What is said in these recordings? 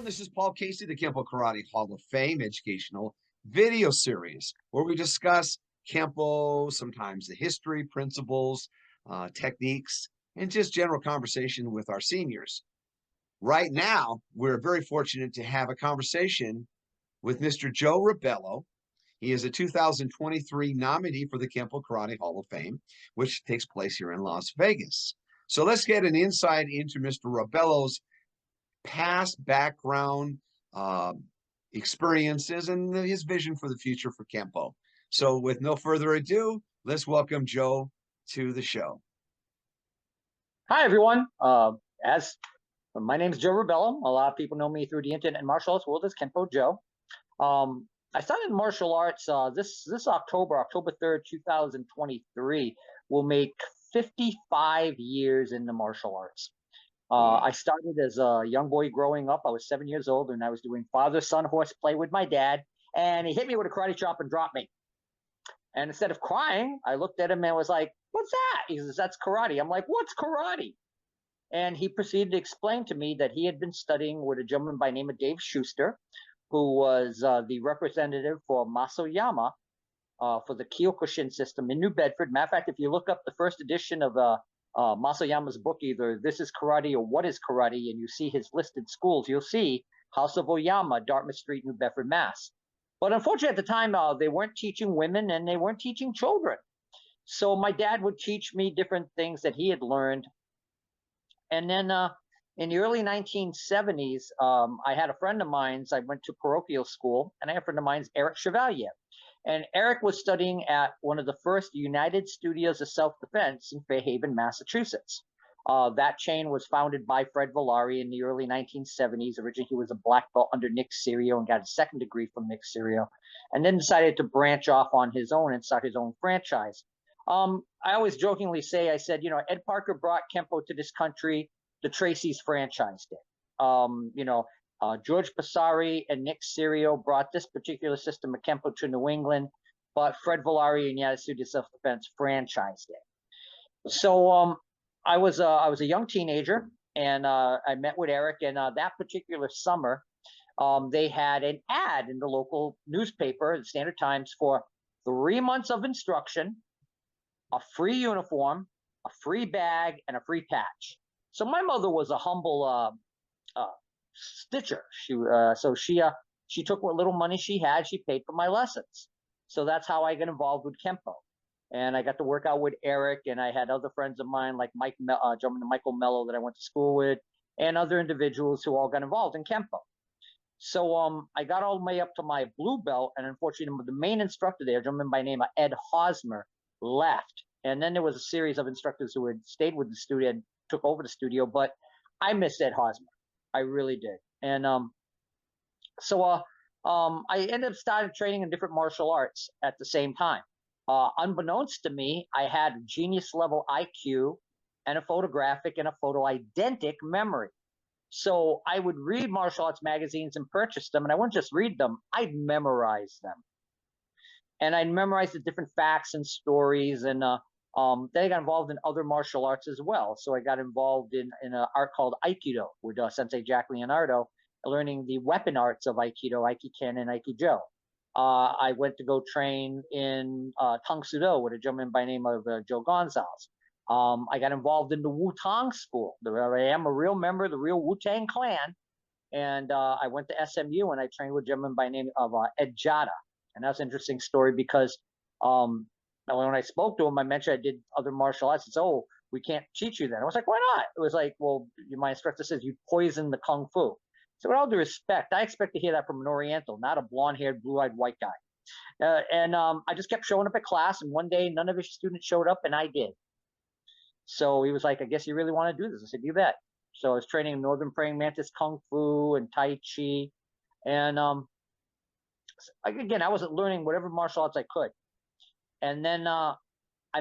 This is Paul Casey, the Kenpo Karate Hall of Fame educational video series where we discuss Kenpo, sometimes the history, principles, techniques, and just general conversation with our seniors. Right now, we're very fortunate to have a conversation with Mr. Joe Rebelo. He is a 2023 nominee for the Kenpo Karate Hall of Fame, which takes place here in Las Vegas. So let's get an insight into Mr. Rebelo's past background, experiences, and his vision for the future for Kenpo. So with no further ado, let's welcome Joe to the show. Hi, everyone. As my name is Joe Rebelo. A lot of people know me through the internet and martial arts world as Kenpo Joe. I started martial arts this October 3rd, 2023, will make 55 years in the martial arts. I started as a young boy growing up. I was 7 years old, and I was doing father-son horseplay with my dad, and he hit me with a karate chop and dropped me. And instead of crying, I looked at him and was like, "What's that?" He says, "That's karate." I'm like, "What's karate?" And he proceeded to explain to me that he had been studying with a gentleman by the name of Dave Schuster, who was the representative for Masayama for the Kyokushin system in New Bedford. Matter of fact, if you look up the first edition of Masayama's book, either This is Karate or What is Karate, and you see his listed schools, you'll see House of Oyama, Dartmouth Street, New Bedford, Mass. But unfortunately, at the time, they weren't teaching women and they weren't teaching children. So my dad would teach me different things that he had learned. And then in the early 1970s, I had a friend of mine. I went to parochial school, and I had a friend of mine, Eric Chevalier. And Eric was studying at one of the first United Studios of Self-Defense in Fairhaven, Massachusetts. That chain was founded by Fred Villari in the early 1970s. Originally, he was a black belt under Nick Serio and got a second degree from Nick Serio, and then decided to branch off on his own and start his own franchise. I always jokingly say, I said, Ed Parker brought Kenpo to this country. The Tracy's franchise did. George Passari and Nick Serio brought this particular system of Kenpo to New England, but Fred Villari and United Studios of Self-Defense franchised it. So I was a young teenager, and I met with Eric, and that particular summer, they had an ad in the local newspaper, the Standard Times, for 3 months of instruction, a free uniform, a free bag, and a free patch. So my mother was a humble stitcher. She took what little money she had. She paid for my lessons. So that's how I got involved with Kenpo. And I got to work out with Eric, and I had other friends of mine like Michael Mello that I went to school with, and other individuals who all got involved in Kenpo. So I got all the way up to my blue belt, and unfortunately, the main instructor there, a gentleman by the name of Ed Hosmer, left. And then there was a series of instructors who had stayed with the studio and took over the studio, but I missed Ed Hosmer. I really did. And I ended up starting training in different martial arts at the same time. Unbeknownst to me, I had genius level IQ and a photographic and a photo identic memory. So I would read martial arts magazines and purchase them, and I wouldn't just read them, I'd memorize them. And I'd memorize the different facts and stories, and then I got involved in other martial arts as well. So I got involved in an art called Aikido with Sensei Jack Leonardo, learning the weapon arts of Aikido, Aikiken, and Aikijo. I went to go train in Tang Sudo with a gentleman by the name of Joe Gonzalez. I got involved in the Wu-Tang school. I am a real member of the real Wu-Tang clan. And I went to SMU, and I trained with a gentleman by the name of Ed Jada. And that's an interesting story because when I spoke to him, I mentioned I did other martial arts. He said, "Oh, we can't teach you that." I was like, "Why not?" It was like, "Well, my instructor says you poison the Kung Fu." So with all due respect, I expect to hear that from an Oriental, not a blonde-haired, blue-eyed white guy. I just kept showing up at class, and one day none of his students showed up, and I did. So he was like, "I guess you really want to do this." I said, "You bet." So I was training in Northern Praying Mantis Kung Fu and Tai Chi. And again, I wasn't learning whatever martial arts I could. And then I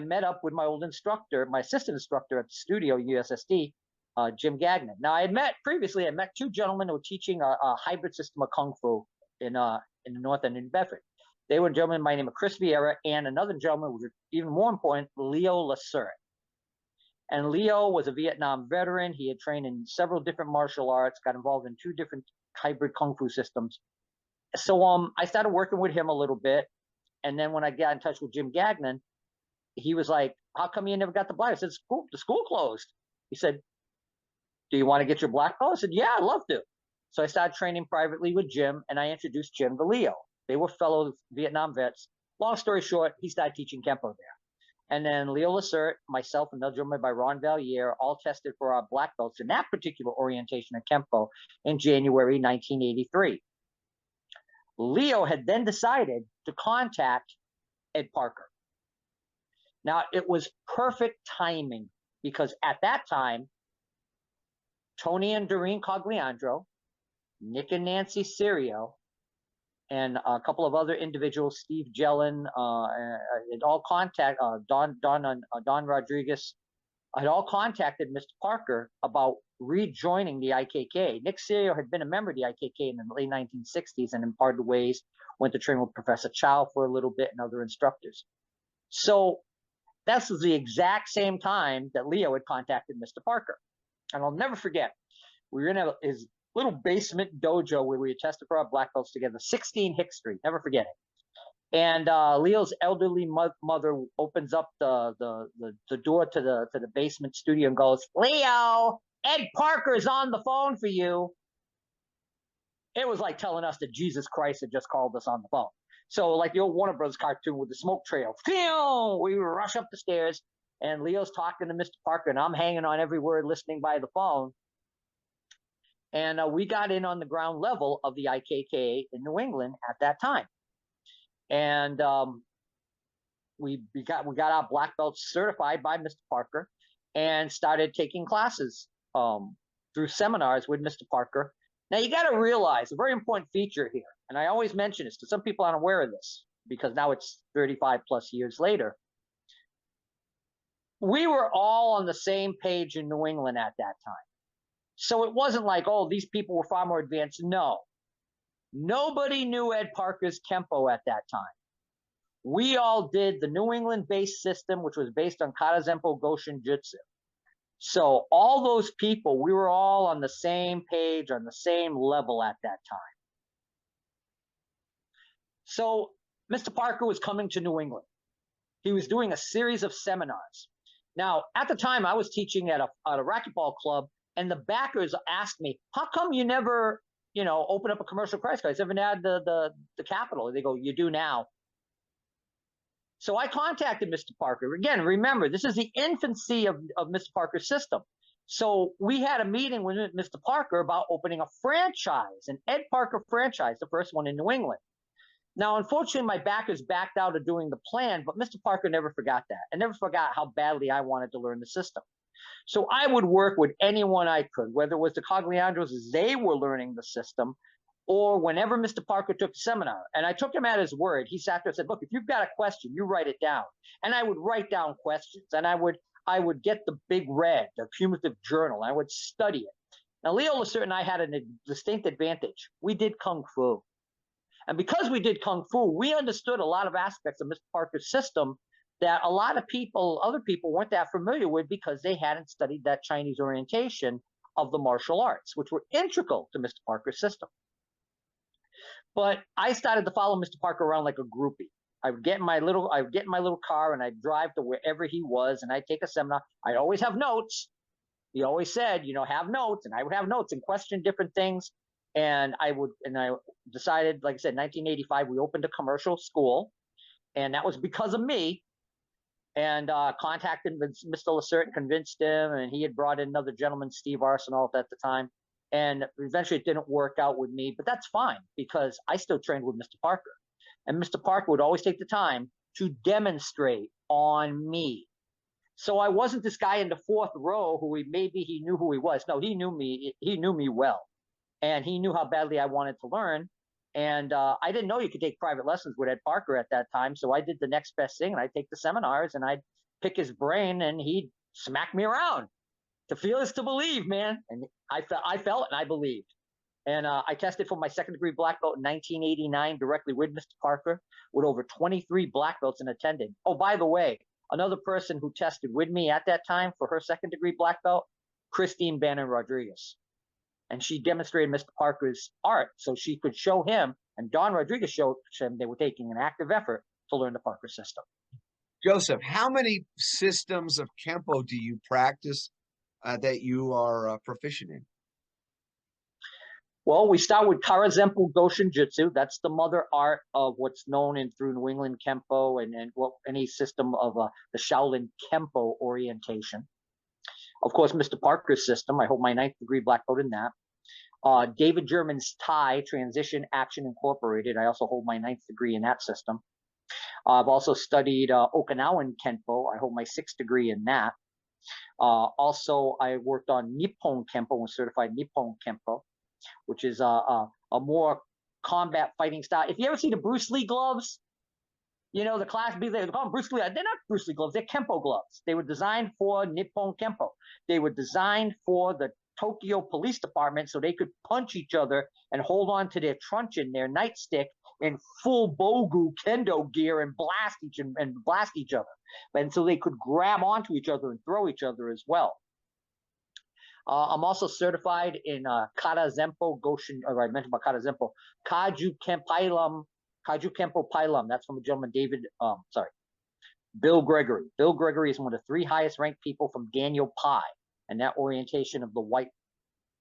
met up with my old instructor, my assistant instructor at the studio, USSD, Jim Gagnon. Now, I met two gentlemen who were teaching a hybrid system of Kung Fu in the North End in Bedford. They were a gentleman by the name of Chris Vieira and another gentleman who was even more important, Leo Lacerte. And Leo was a Vietnam veteran. He had trained in several different martial arts, got involved in 2 different hybrid kung fu systems. So I started working with him a little bit, and then when I got in touch with Jim Gagnon, he was like, "How come you never got the black?" I said, "The school closed." He said, "Do you want to get your black belt?" I said, "Yeah, I'd love to." So I started training privately with Jim, and I introduced Jim to Leo. They were fellow Vietnam vets. Long story short, he started teaching Kenpo there. And then Leo Lacert, myself, and another gentleman by Ron Valier all tested for our black belts in that particular orientation at Kenpo in January 1983. Leo had then decided to contact Ed Parker. Now, it was perfect timing because at that time, Tony and Doreen Cogliandro, Nick and Nancy Serio, and a couple of other individuals, Steve Jellin, had all contact Don Rodriguez, had all contacted Mr. Parker about rejoining the IKK. Nick Serio had been a member of the IKK in the late 1960s and in parted ways, went to train with Professor Chow for a little bit and other instructors. So that was the exact same time that Leo had contacted Mr. Parker. And I'll never forget, we were in his little basement dojo where we had tested for our black belts together, 16 Hicks Street, never forget it. And Leo's elderly mother opens up the door to the basement studio and goes, "Leo, Ed Parker's on the phone for you." It was like telling us that Jesus Christ had just called us on the phone. So like the old Warner Brothers cartoon with the smoke trail, we rush up the stairs, and Leo's talking to Mr. Parker, and I'm hanging on every word, listening by the phone. And we got in on the ground level of the IKK in New England at that time. And we got our black belts certified by Mr. Parker and started taking classes through seminars with Mr. Parker. Now, you got to realize a very important feature here, and I always mention this because some people aren't aware of this because now it's 35 plus years later. We were all on the same page in New England at that time. So it wasn't like, oh, these people were far more advanced. No. Nobody knew Ed Parker's Kenpo at that time. We all did the New England-based system, which was based on Kata Zenpo Goshin Jutsu. So all those people, we were all on the same page, on the same level at that time. So Mr. Parker was coming to New England. He was doing a series of seminars. Now, at the time, I was teaching at a racquetball club, and the backers asked me, "How come you never, open up a commercial credit card? Haven't had the capital?" They go, "You do now." So I contacted Mr. Parker. Again, remember, this is the infancy of Mr. Parker's system. So we had a meeting with Mr. Parker about opening a franchise, an Ed Parker franchise, the first one in New England. Now, unfortunately, my backers backed out of doing the plan, but Mr. Parker never forgot that and never forgot how badly I wanted to learn the system. So I would work with anyone I could, whether it was the Cogliandros, they were learning the system, or whenever Mr. Parker took a seminar. And I took him at his word. He sat there and said, "Look, if you've got a question, you write it down." And I would write down questions, and I would get the big red, the cumulative journal. I would study it. Now, Leo Lacert and I had a distinct advantage. We did Kung Fu. And because we did Kung Fu, we understood a lot of aspects of Mr. Parker's system that a lot of people, other people, weren't that familiar with because they hadn't studied that Chinese orientation of the martial arts, which were integral to Mr. Parker's system. But I started to follow Mr. Parker around like a groupie. I would get in my little car and I'd drive to wherever he was, and I'd take a seminar. I'd always have notes. He always said, have notes, and I would have notes and question different things. And I decided, like I said, 1985, we opened a commercial school, and that was because of me. And contacted Mr. Lacert and convinced him, and he had brought in another gentleman, Steve Arsenault, at the time. And eventually it didn't work out with me, but that's fine because I still trained with Mr. Parker. And Mr. Parker would always take the time to demonstrate on me. So I wasn't this guy in the fourth row who maybe he knew who he was. No, he knew me. He knew me well. And he knew how badly I wanted to learn. And I didn't know you could take private lessons with Ed Parker at that time. So I did the next best thing, and I'd take the seminars, and I'd pick his brain, and he'd smack me around. To feel is to believe, man. And I felt and I believed. And I tested for my second degree black belt in 1989 directly with Mr. Parker with over 23 black belts and attended. Oh, by the way, another person who tested with me at that time for her second degree black belt, Christine Bannon Rodriguez. and she demonstrated Mr. Parker's art so she could show him, and Don Rodriguez showed him they were taking an active effort to learn the Parker system. Joseph, how many systems of Kenpo do you practice that you are proficient in? Well, we start with Kara-Zempo Goshin Jutsu. That's the mother art of what's known in through New England Kenpo and any system of the Shaolin Kenpo orientation. Of course, Mr. Parker's system. I hold my 9th degree black belt in that. David German's Thai Transition Action Incorporated. I also hold my 9th degree in that system. I've also studied Okinawan Kenpo. I hold my 6th degree in that. Also, I worked on Nippon Kenpo and certified Nippon Kenpo, which is a more combat fighting style. If you ever see the Bruce Lee gloves, you know, the Class B, they call them Bruce Lee. They're not Bruce Lee gloves. They're Kenpo gloves. They were designed for Nippon Kenpo. They were designed for the Tokyo Police Department so they could punch each other and hold on to their truncheon, their nightstick, in full Bogu Kendo gear and blast each other. And so they could grab onto each other and throw each other as well. I'm also certified in Kara-Zempo Goshin, or I mentioned about Kara-Zempo, Kaju Kenpo Pailam. That's from a gentleman, Bill Gregory. Bill Gregory is one of the 3 highest ranked people from Daniel Pai and that orientation of the white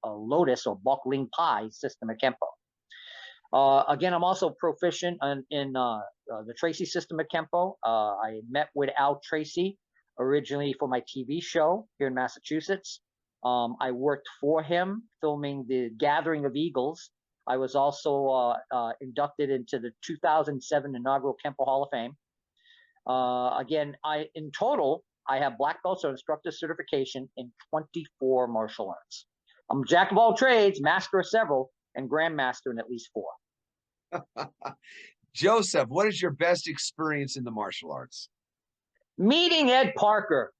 lotus or Bok Ling Pai system at Kenpo. Again, I'm also proficient in the Tracy system at Kenpo. I met with Al Tracy originally for my TV show here in Massachusetts. I worked for him filming The Gathering of Eagles. I was also inducted into the 2007 inaugural Kenpo Hall of Fame. Again, in total, I have black belts or instructor certification in 24 martial arts. I'm a jack of all trades, master of several, and grandmaster in at least 4. Joseph, what is your best experience in the martial arts? Meeting Ed Parker.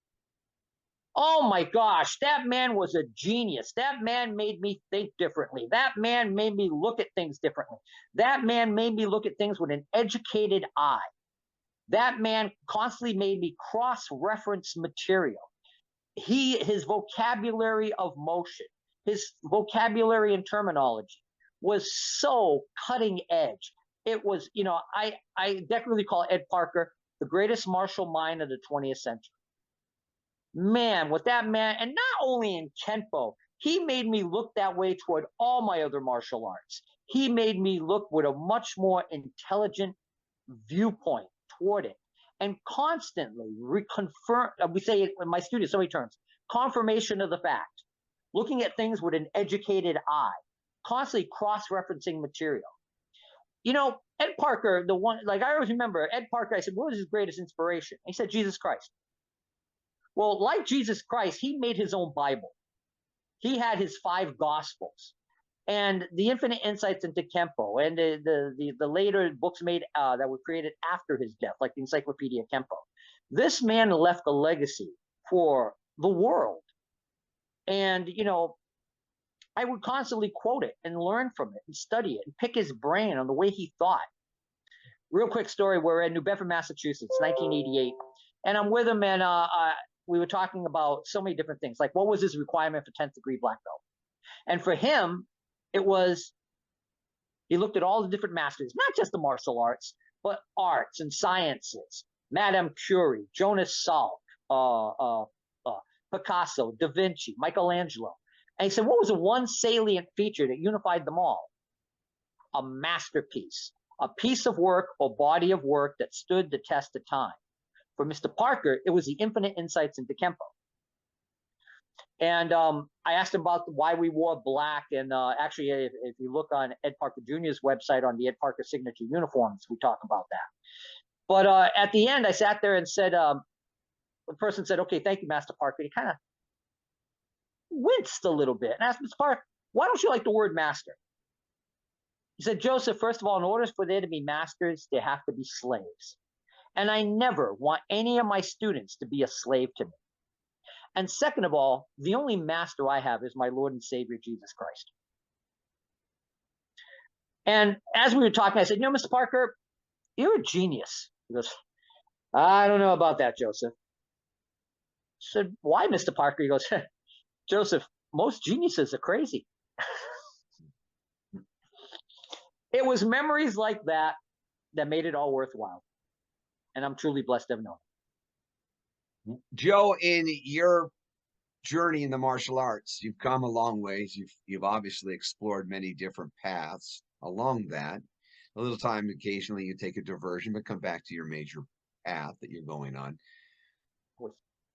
Oh my gosh, that man was a genius. That man made me think differently. That man made me look at things differently. That man made me look at things with an educated eye. That man constantly made me cross-reference material. His vocabulary of motion, his vocabulary and terminology was so cutting edge. It was, you know, I definitely call Ed Parker the greatest martial mind of the 20th century. Man, with that man, and not only in Kenpo, he made me look that way toward all my other martial arts. He made me look with a much more intelligent viewpoint toward it, and constantly reconfirm. We say it in my students so many terms: confirmation of the fact, looking at things with an educated eye, constantly cross-referencing material. You know, Ed Parker, the one, like I always remember Ed Parker. I said, "What was his greatest inspiration?" He said, "Jesus Christ." Well, like Jesus Christ, he made his own Bible. He had his 5 Gospels, and the infinite insights into Kenpo, and the later books made that were created after his death, like the Encyclopedia Kenpo. This man left a legacy for the world, and you know, I would constantly quote it and learn from it and study it and pick his brain on the way he thought. Real quick story: we're in New Bedford, Massachusetts, 1988, and I'm with him, and we were talking about so many different things, like what was his requirement for 10th degree black belt. And for him, it was, he looked at all the different masters, not just the martial arts, but arts and sciences. Madame Curie, Jonas Salk, Picasso, Da Vinci, Michelangelo. And he said, what was the one salient feature that unified them all? A masterpiece, a piece of work or body of work that stood the test of time. For Mr. Parker, it was the infinite insights into Kenpo. And I asked him about why we wore black. And actually, if you look on Ed Parker Jr.'s website on the Ed Parker signature uniforms, we talk about that. But at the end, I sat there and said, the person said, okay, thank you, Master Parker. He kind of winced a little bit and asked Mr. Parker, why don't you like the word master? He said, Joseph, first of all, in order for there to be masters, there have to be slaves. And I never want any of my students to be a slave to me. And second of all, the only master I have is my Lord and Savior, Jesus Christ. And as we were talking, I said, you know, Mr. Parker, you're a genius. He goes, I don't know about that, Joseph. I said, why, Mr. Parker? He goes, Joseph, most geniuses are crazy. It was memories like that that made it all worthwhile. And I'm truly blessed to have known it. Joe, in your journey in the martial arts, you've come a long ways. You've obviously explored many different paths along that. A little time occasionally you take a diversion, but come back to your major path that you're going on.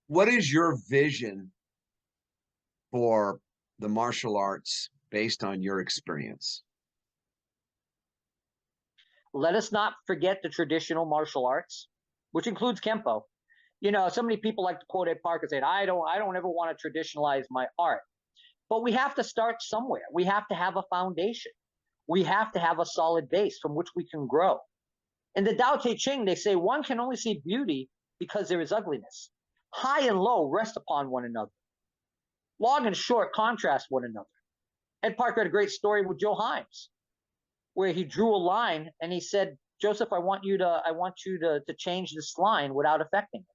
What is your vision for the martial arts based on your experience? Let us not forget the traditional martial arts, which includes Kenpo. You know, so many people like to quote Ed Parker saying, I don't ever want to traditionalize my art. But we have to start somewhere. We have to have a foundation. We have to have a solid base from which we can grow. In the Tao Te Ching, they say one can only see beauty because there is ugliness. High and low rest upon one another. Long and short contrast one another. Ed Parker had a great story with Joe Himes, where he drew a line and he said, Joseph, I want you to change this line without affecting it.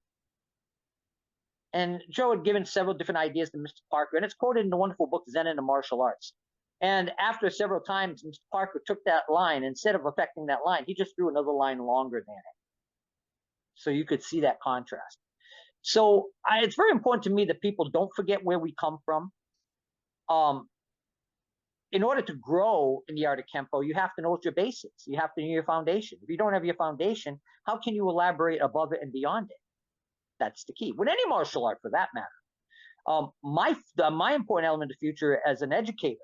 And Joe had given several different ideas to Mr. Parker, and it's quoted in the wonderful book Zen and the Martial Arts. And after several times, Mr. Parker took that line, instead of affecting that line, he just drew another line longer than it. So you could see that contrast. So it's very important to me that people don't forget where we come from. In order to grow in the art of Kenpo, you have to know what your basics. You have to know your foundation. If you don't have your foundation, how can you elaborate above it and beyond it? That's the key. With any martial art, for that matter. My important element of the future as an educator,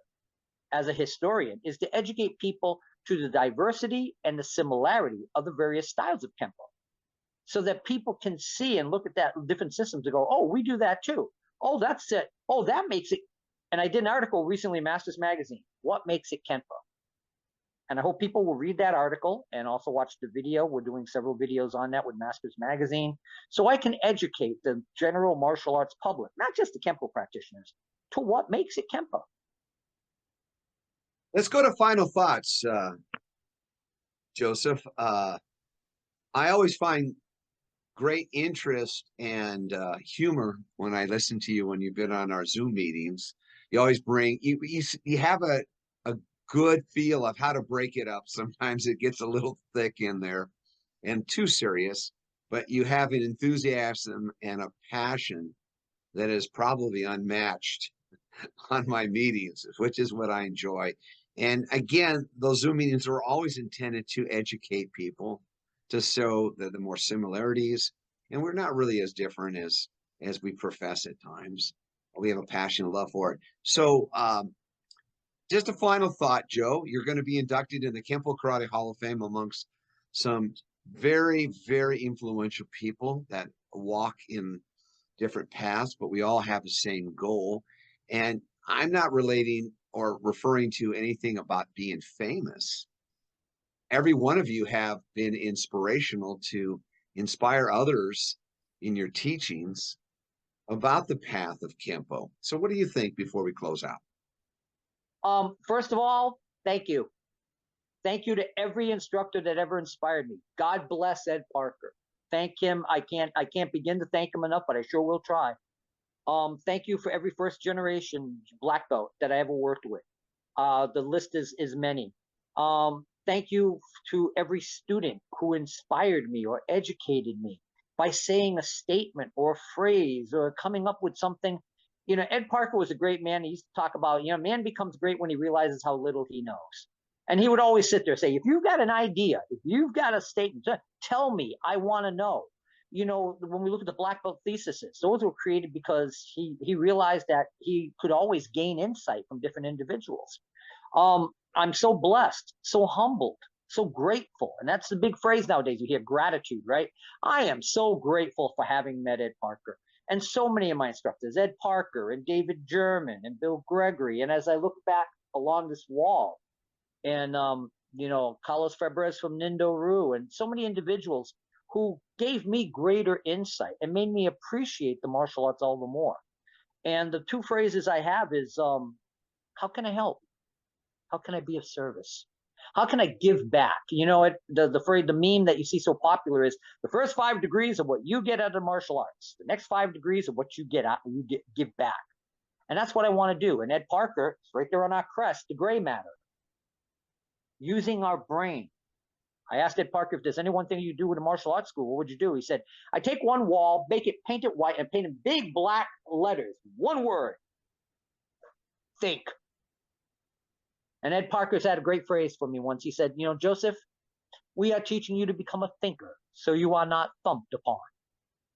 as a historian, is to educate people to the diversity and the similarity of the various styles of Kenpo, so that people can see and look at that different systems and go, oh, we do that too. Oh, that's it. Oh, that makes it. And I did an article recently in Masters Magazine, What Makes It Kenpo? And I hope people will read that article and also watch the video. We're doing several videos on that with Masters Magazine, so I can educate the general martial arts public, not just the Kenpo practitioners, to what makes it Kenpo. Let's go to final thoughts, Joseph. I always find great interest and humor when I listen to you when you've been on our Zoom meetings. You always bring, you have a good feel of how to break it up. Sometimes it gets a little thick in there and too serious, but you have an enthusiasm and a passion that is probably unmatched on my meetings, which is what I enjoy. And again, those Zoom meetings are always intended to educate people, to show the more similarities, and we're not really as different as we profess at times. We have a passion and love for it. So just a final thought, Joe. You're going to be inducted in the Kenpo Karate Hall of Fame amongst some very, very influential people that walk in different paths, but we all have the same goal. And I'm not relating or referring to anything about being famous. Every one of you have been inspirational to inspire others in your teachings about the path of Kenpo. So what do you think before we close out? First of all, thank you. Thank you to every instructor that ever inspired me. God bless Ed Parker. Thank him. I can't begin to thank him enough, but I sure will try. Thank you for every first generation black belt that I ever worked with. The list is many. Thank you to every student who inspired me or educated me by saying a statement or a phrase or coming up with something. You know, Ed Parker was a great man. He used to talk about, you know, man becomes great when he realizes how little he knows. And he would always sit there and say, if you've got an idea, if you've got a statement, tell me, I want to know. You know, when we look at the black belt theses, those were created because he realized that he could always gain insight from different individuals. I'm so blessed, so humbled, so grateful. And that's the big phrase nowadays. You hear gratitude, right? I am so grateful for having met Ed Parker. And so many of my instructors, Ed Parker and David German and Bill Gregory. And as I look back along this wall, and you know, Carlos Fabres from Nindo Ru, and so many individuals who gave me greater insight and made me appreciate the martial arts all the more. And the two phrases I have is, how can I help? How can I be of service? How can I give back? You know, the phrase, the meme that you see so popular is the first 5 degrees of what you get out of martial arts, the next 5 degrees of what you get out, give back. And that's what I want to do. And Ed Parker, it's right there on our crest, the gray matter. Using our brain. I asked Ed Parker, if there's any one thing you do with a martial arts school, what would you do? He said, I take one wall, paint it white, and paint in big black letters. One word. Think. And Ed Parker's had a great phrase for me once. He said, you know, Joseph, we are teaching you to become a thinker, so you are not thumped upon.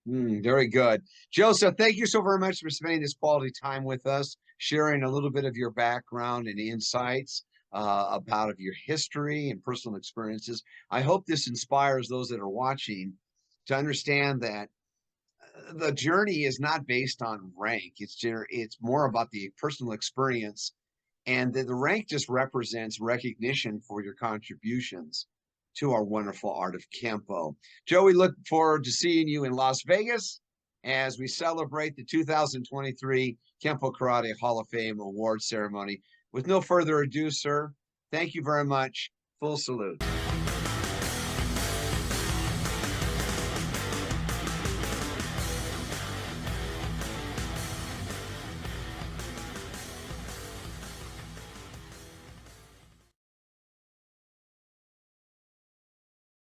Very good. Joseph, thank you so very much for spending this quality time with us, sharing a little bit of your background and insights about your history and personal experiences. I hope this inspires those that are watching to understand that the journey is not based on rank. It's more about the personal experience, and the rank just represents recognition for your contributions to our wonderful art of Kenpo. Joe, we look forward to seeing you in Las Vegas as we celebrate the 2023 Kenpo Karate Hall of Fame award ceremony. With no further ado, sir, thank you very much. Full salute.